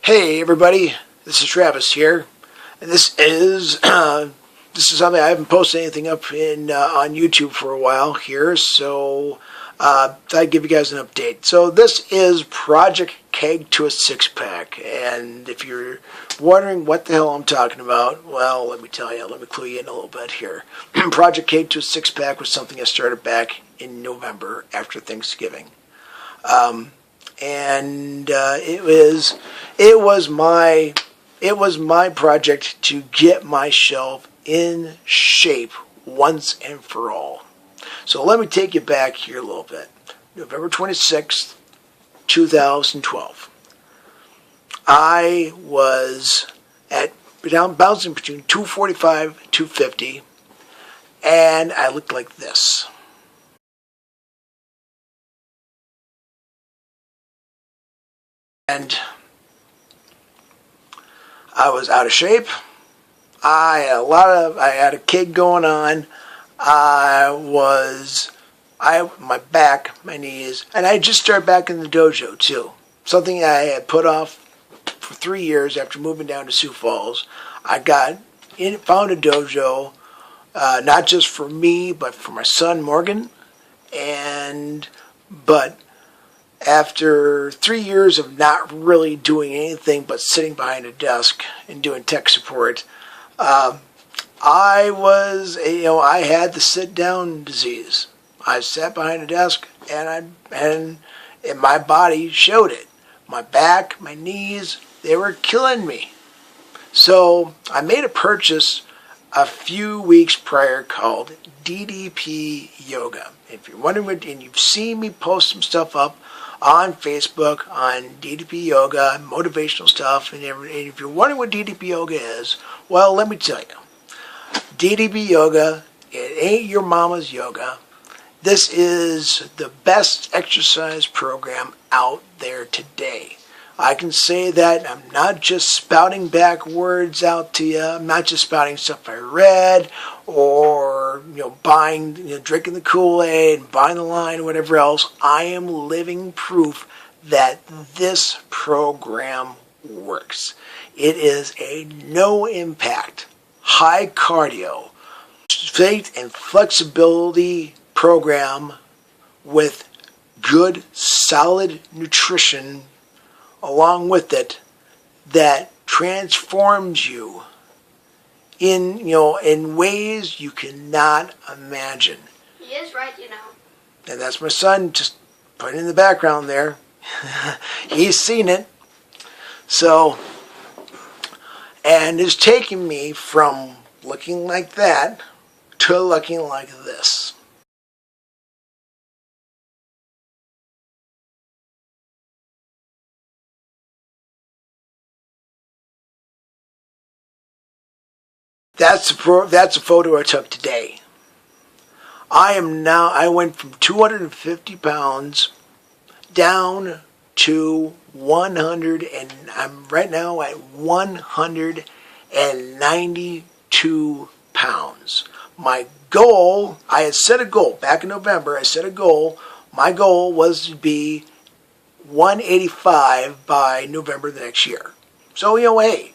Hey everybody, this is Travis here, and this is something I haven't posted anything up in on YouTube for a while here, so I'd give you guys an update. So this is Project Keg to a Six-Pack, and if you're wondering what the hell I'm talking about, well, let me tell you, let me clue you in a little bit here. Project Keg to a Six-Pack was something I started back in November after Thanksgiving. It was my project to get myself in shape once and for all. So let me take you back here a little bit. November 26th, 2012. I was bouncing between 245 and 250, and I looked like this. And I was out of shape. I had a keg going on. My back, my knees, and I just started back in the dojo too. Something I had put off for 3 years after moving down to Sioux Falls. I found a dojo, not just for me, but for my son Morgan, but after 3 years of not really doing anything but sitting behind a desk and doing tech support, I had the sit-down disease. I sat behind a desk, and my body showed it. My back, my knees, they were killing me. So I made a purchase a few weeks prior called DDP Yoga. If you're wondering and you've seen me post some stuff up on Facebook, on DDP Yoga, motivational stuff, and if you're wondering what DDP Yoga is, well, let me tell you. DDP Yoga, it ain't your mama's yoga. This is the best exercise program out there today. I can say that. I'm not just spouting back words out to you. I'm not just spouting stuff I read or drinking the Kool-Aid and buying the line or whatever else. I am living proof that this program works. It is a no-impact, high cardio, strength and flexibility program with good, solid nutrition along with it that transforms you in ways you cannot imagine. He is right, And that's my son just putting in the background there. He's seen it. So, and it's taken me from looking like that to looking like this. That's a photo I took today. I went from 250 pounds down to 100, and I'm right now at 192 pounds. My goal, I had set a goal back in November. My goal was to be 185 by November the next year. So, hey,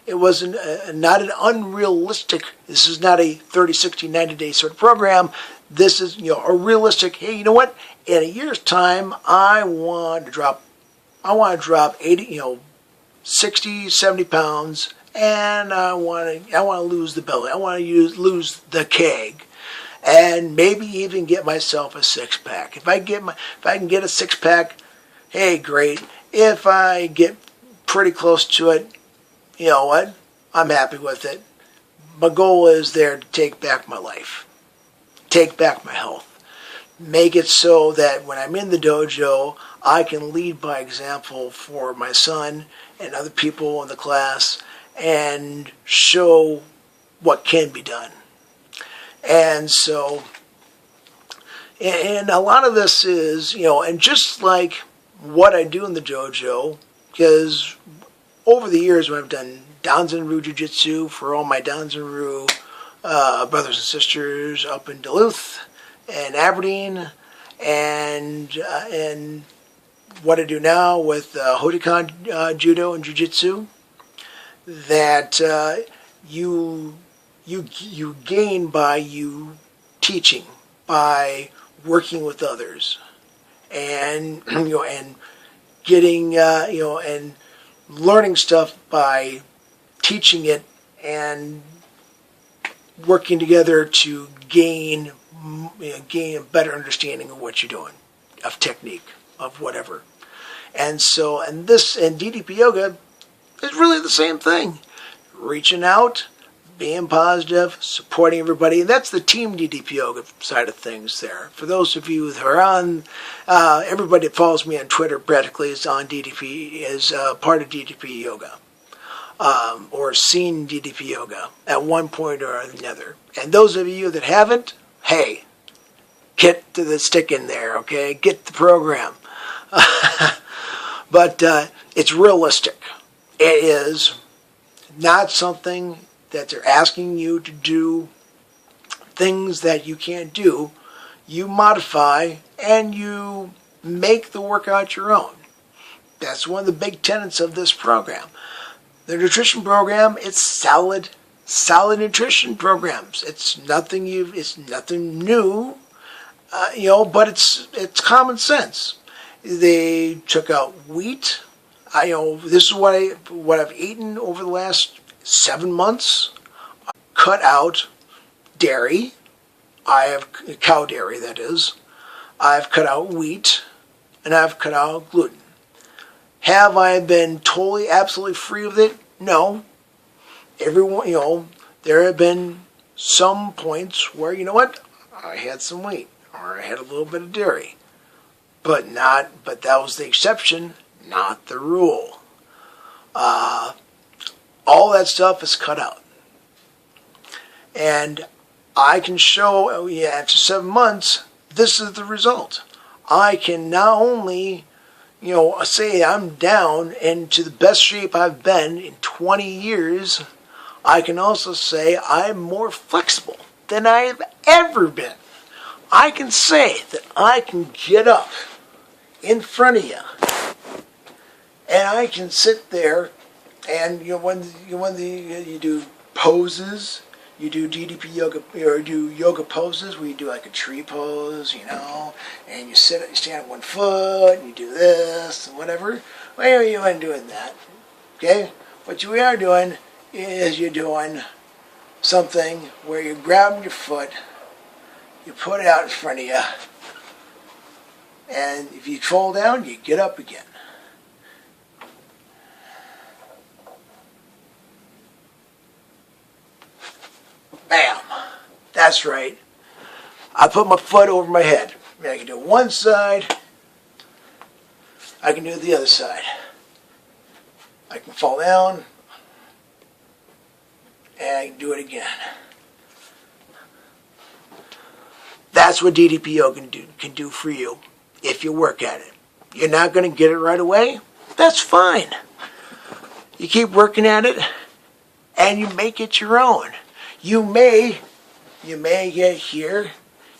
it wasn't not an unrealistic, this is not a 30, 60, 90 day sort of program. This is, a realistic, hey, you know what? In a year's time, I want to drop 80, 60, 70 pounds, and I want to lose the belly. I want to lose the keg, and maybe even get myself a six-pack. If I can get a six-pack, hey, great. If I get pretty close to it, you know what? I'm happy with it. My goal is there to take back my life, take back my health, make it so that when I'm in the dojo, I can lead by example for my son and other people in the class and show what can be done. And so, and a lot of this is, and just like what I do in the dojo, because over the years when I've done Danzanryu Jiu-Jitsu for all my Danzanryu brothers and sisters up in Duluth and Aberdeen, and what I do now with Hodokan Judo and Jiu-Jitsu, that you gain by you teaching, by working with others, and and getting and learning stuff by teaching it and working together to gain a better understanding of what you're doing, of technique, of whatever. And DDP Yoga is really the same thing. Reaching out, being positive, supporting everybody. And that's the Team DDP Yoga side of things there. For those of you that are on, everybody that follows me on Twitter practically is on DDP, is part of DDP Yoga. Or seen DDP Yoga at one point or another. And those of you that haven't, hey, get to the stick in there, okay? Get the program. But it's realistic. It is not something that they're asking you to do things that you can't do. You modify and you make the workout your own. That's one of the big tenets of this program. The nutrition program, it's solid nutrition programs. It's nothing new, but it's common sense. They took out wheat. This is what I've eaten over the last 7 months. Cut out dairy. I have cow dairy, that is. I've cut out wheat, and I've cut out gluten. Have I been totally, absolutely free of it? No. Everyone, there have been some points where, I had some wheat, or I had a little bit of dairy. But that was the exception, not the rule. All that stuff is cut out. And I can show, after 7 months, this is the result. I can not only say I'm down into the best shape I've been in 20 years, I can also say I'm more flexible than I have ever been. I can say that I can get up in front of you, and I can sit there, and when you do poses, you do DDP yoga, or do yoga poses where you do like a tree pose, and you stand on one foot, and you do this, and whatever. Well, you ain't doing that, okay? What you are doing is you're doing something where you're grabbing your foot, you put it out in front of you, and if you fall down, you get up again. Bam! That's right. I put my foot over my head. I can do one side. I can do the other side. I can fall down. And I can do it again. That's what DDP Yoga can do for you if you work at it. You're not going to get it right away. That's fine. You keep working at it, and you make it your own. You may get here.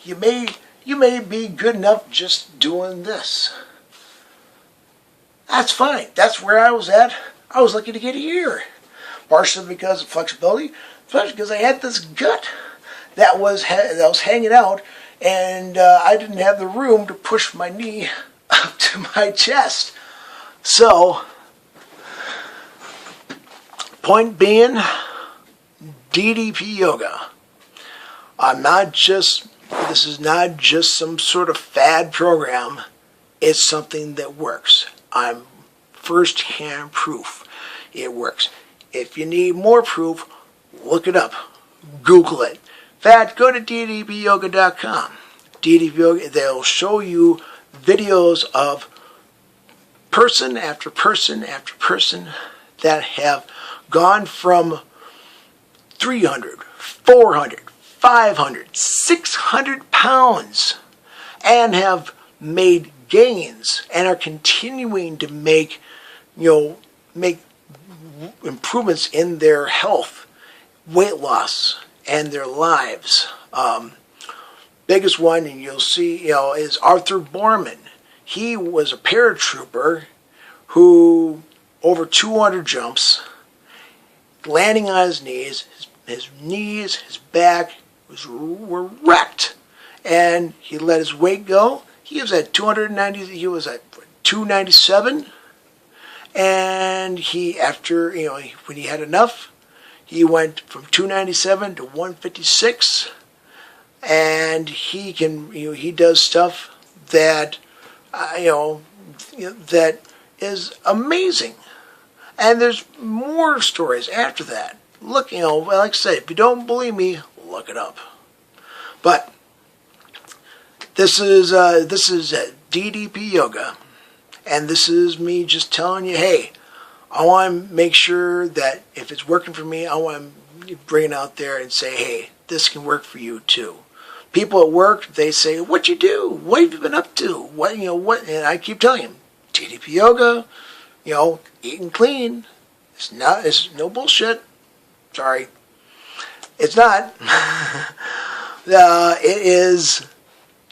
You may be good enough just doing this. That's fine. That's where I was at. I was lucky to get here. Partially because of flexibility, especially because I had this gut that was hanging out, and I didn't have the room to push my knee up to my chest. So, point being, DDP Yoga. This is not just some sort of fad program. It's something that works. I'm first-hand proof. It works. If you need more proof, look it up. Google it. In fact, go to ddpyoga.com. DDP Yoga, they'll show you videos of person after person after person that have gone from 300, 400, 500, 600 pounds and have made gains and are continuing to make improvements in their health, weight loss, and their lives. Biggest one, and you'll see, is Arthur Borman. he was a paratrooper who, over 200 jumps, landing on his knees, his back were wrecked. And he let his weight go. He was at 290, he was at 297. And he, after, when he had enough, he went from 297 to 156. And he can, he does stuff that, that is amazing. And there's more stories after that. Look, like I said, if you don't believe me, look it up. But this is DDP Yoga, and this is me just telling you, hey, I want to make sure that if it's working for me, I want to bring it out there and say, hey, this can work for you too. People at work, they say, "What you do? What have you been up to? What what?" And I keep telling them, DDP Yoga, eating clean. It's no bullshit. Sorry, it's not. It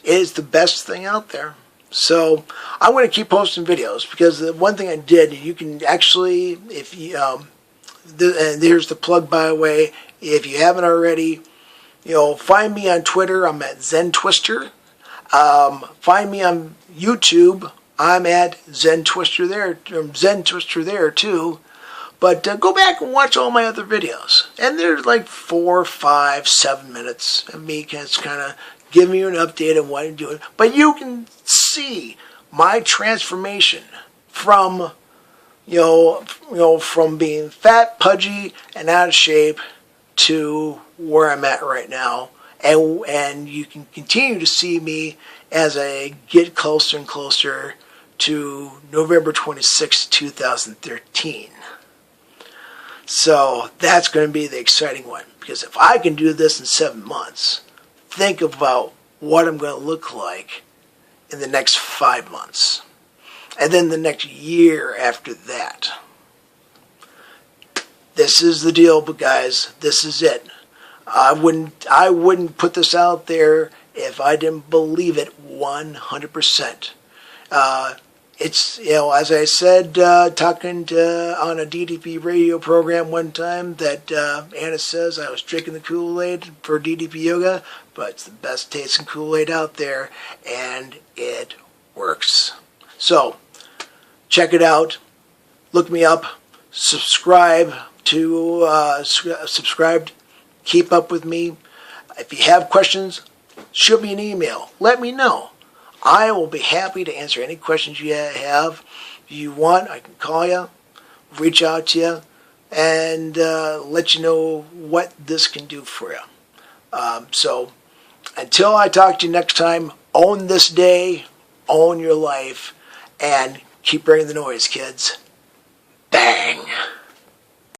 is the best thing out there. So I'm going to keep posting videos, because the one thing I did, you can actually, if you, and here's the plug, by the way, if you haven't already, find me on Twitter. I'm at Zen Twister. Find me on YouTube. I'm at Zen Twister there too. But go back and watch all my other videos. And they're like 4, 5, 7 minutes of me just kind of giving you an update on what I'm doing. But you can see my transformation from, from being fat, pudgy, and out of shape to where I'm at right now. And you can continue to see me as I get closer and closer to November 26, 2013. So that's going to be the exciting one, because if I can do this in 7 months, think about what I'm going to look like in the next 5 months, and then the next year after that. This is the deal, but guys, this is it. I wouldn't put this out there if I didn't believe it 100%. It's, as I said, talking on a DDP radio program one time, that Anna says I was drinking the Kool-Aid for DDP Yoga, but it's the best tasting Kool-Aid out there, and it works. So, check it out. Look me up. Subscribe. Keep up with me. If you have questions, shoot me an email. Let me know. I will be happy to answer any questions you have. If you want, I can call you, reach out to you, and let you know what this can do for you. So, until I talk to you next time, own this day, own your life, and keep bringing the noise, kids. Bang!